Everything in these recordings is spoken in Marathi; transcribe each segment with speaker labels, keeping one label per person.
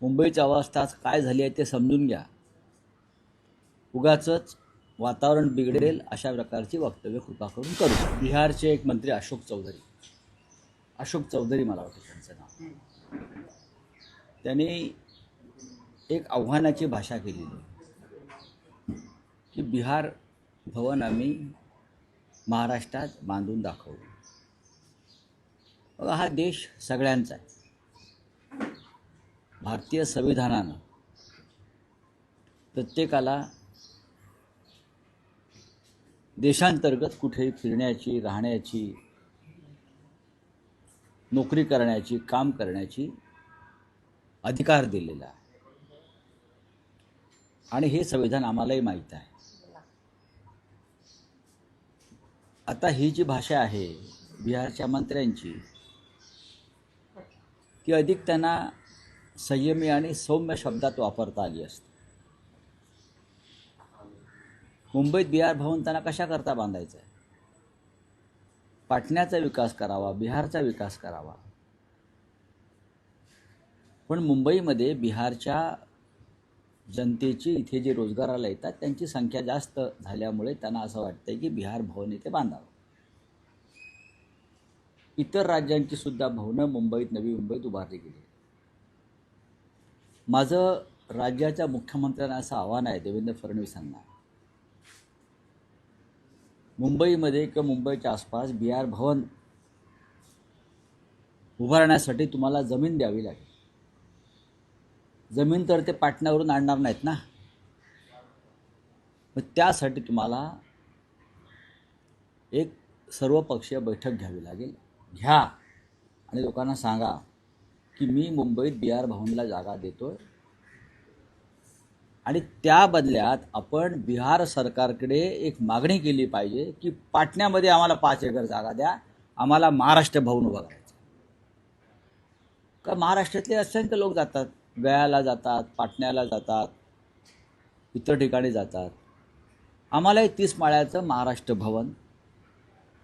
Speaker 1: मुंबईची अवस्था आज काय झाली आहे ते समजून घ्या. उगाचच वातावरण बिघडेल अशा प्रकारची वक्तव्य कृपा करून करू. बिहारचे एक मंत्री अशोक चौधरी मला वाटतं त्यांचं नाव, त्यांनी एक आव्हानाची भाषा केलेली की बिहार भवन आम्ही महाराष्ट्रात बांधून दाखवू. बघा, हा देश सगळ्यांचा आहे. भारतीय संविधानानं प्रत्येकाला देशांतर्गत कुठेही फिरण्याची, राहण्याची, नोकरी करण्याची, काम करण्याची अधिकार दिलेला आहे. आणि हे संविधान आम्हालाही माहीत आहे. आता ही जी भाषा आहे बिहारच्या मंत्र्यांची, ती अधिक त्यांना संयमी आणि सौम्य शब्दात वापरता आली असते. मुंबईत बिहार भवन त्यांना कशा करता बांधायचं आहे? पाटण्याचा विकास करावा, बिहारचा विकास करावा. पण मुंबईमध्ये बिहारच्या जनतेची इथे जे रोजगाराला येतात त्यांची संख्या जास्त झाल्यामुळे त्यांना असं वाटतंय की बिहार भवन इथे बांधावं. इतर राज्यांची सुद्धा भवनं मुंबईत, नवी मुंबईत उभारली गेली. माझं राज्याच्या मुख्यमंत्र्यांना असं आव्हान आहे, देवेंद्र फडणवीसांना, मुंबईमध्ये किंवा मुंबईच्या आसपास बिहार भवन उभारण्यासाठी तुम्हाला जमीन द्यावी लागेल. जमीन तर ते पाटण्यावरून आणणार नाहीत ना. मग त्यासाठी तुम्हाला एक सर्वपक्षीय बैठक घ्यावी लागेल. घ्या आणि लोकांना सांगा की मी मुंबईत बिहार भवनला जागा देतोय आणि त्या बदल्यात आपण बिहार सरकारकडे एक मागणी केली पाहिजे की पाटण्यामध्ये आम्हाला 5 एकर जागा द्या, आम्हाला महाराष्ट्र भवन उभं करायचं. का महाराष्ट्रातले असंख्य लोक जातात, गयाला जातात, पाटण्याला जातात, इतर ठिकाणी जातात. आम्हालाही 30 माळ्याचं महाराष्ट्र भवन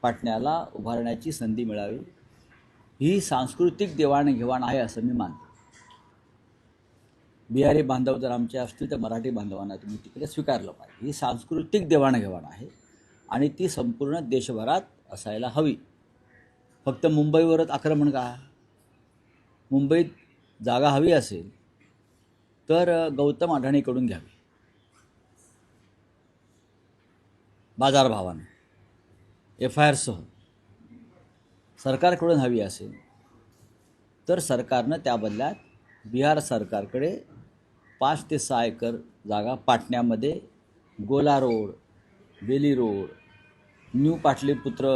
Speaker 1: पाटण्याला उभारण्याची संधी मिळावी. ही सांस्कृतिक देवाणघेवाण आहे असं मी मानतो. बिहारी बांधव जर आमचे असतील तर मराठी बांधवांना तुम्ही तिकडे स्वीकारलं पाहिजे. ही सांस्कृतिक देवाणघेवाण आहे आणि ती संपूर्ण देशभरात असायला हवी. फक्त मुंबईवरच आक्रमण का? मुंबईत जागा हवी असेल तर गौतम अडाणीकडून घ्यावी बाजारभावाने, FIR सह. सरकारकडून हवी असेल तर सरकारनं त्या बदल्यात बिहार सरकारकडे 5 ते 6 एकर जागा पाटण्यामध्ये, Gola road, Bailey road, new Pataliputra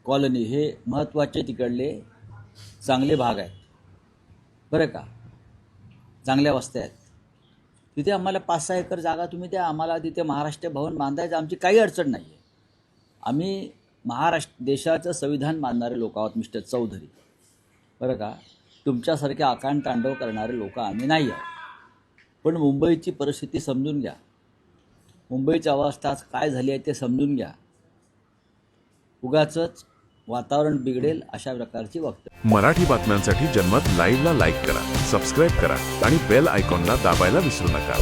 Speaker 1: colony हे महत्त्वाचे तिकडले चांगले भाग आहेत बरं का, चांगल्या वस्त्या आहेत. तिथे आम्हाला 5-6 एकर जागा तुम्ही द्या, आम्हाला तिथे महाराष्ट्र भवन बांधायचं, आमची काही अडचण नाही आहे. आम्ही देशाचं संविधान मानणारे लोक आहोत मिस्टर चौधरी, बरं का. तुमच्यासारखे आकांड तांडव करणारे लोक आम्ही नाही आहोत. पण मुंबईची परिस्थिती समजून घ्या. मुंबईची अवस्था आज काय झाली आहे ते समजून घ्या. उगाचच वातावरण बिघडेल अशा प्रकारची वक्तव्य.
Speaker 2: मराठी बातम्यांसाठी जन्मत लाईव्हला लाईक करा, सबस्क्राईब करा आणि बेल आयकॉनला दाबायला विसरू नका.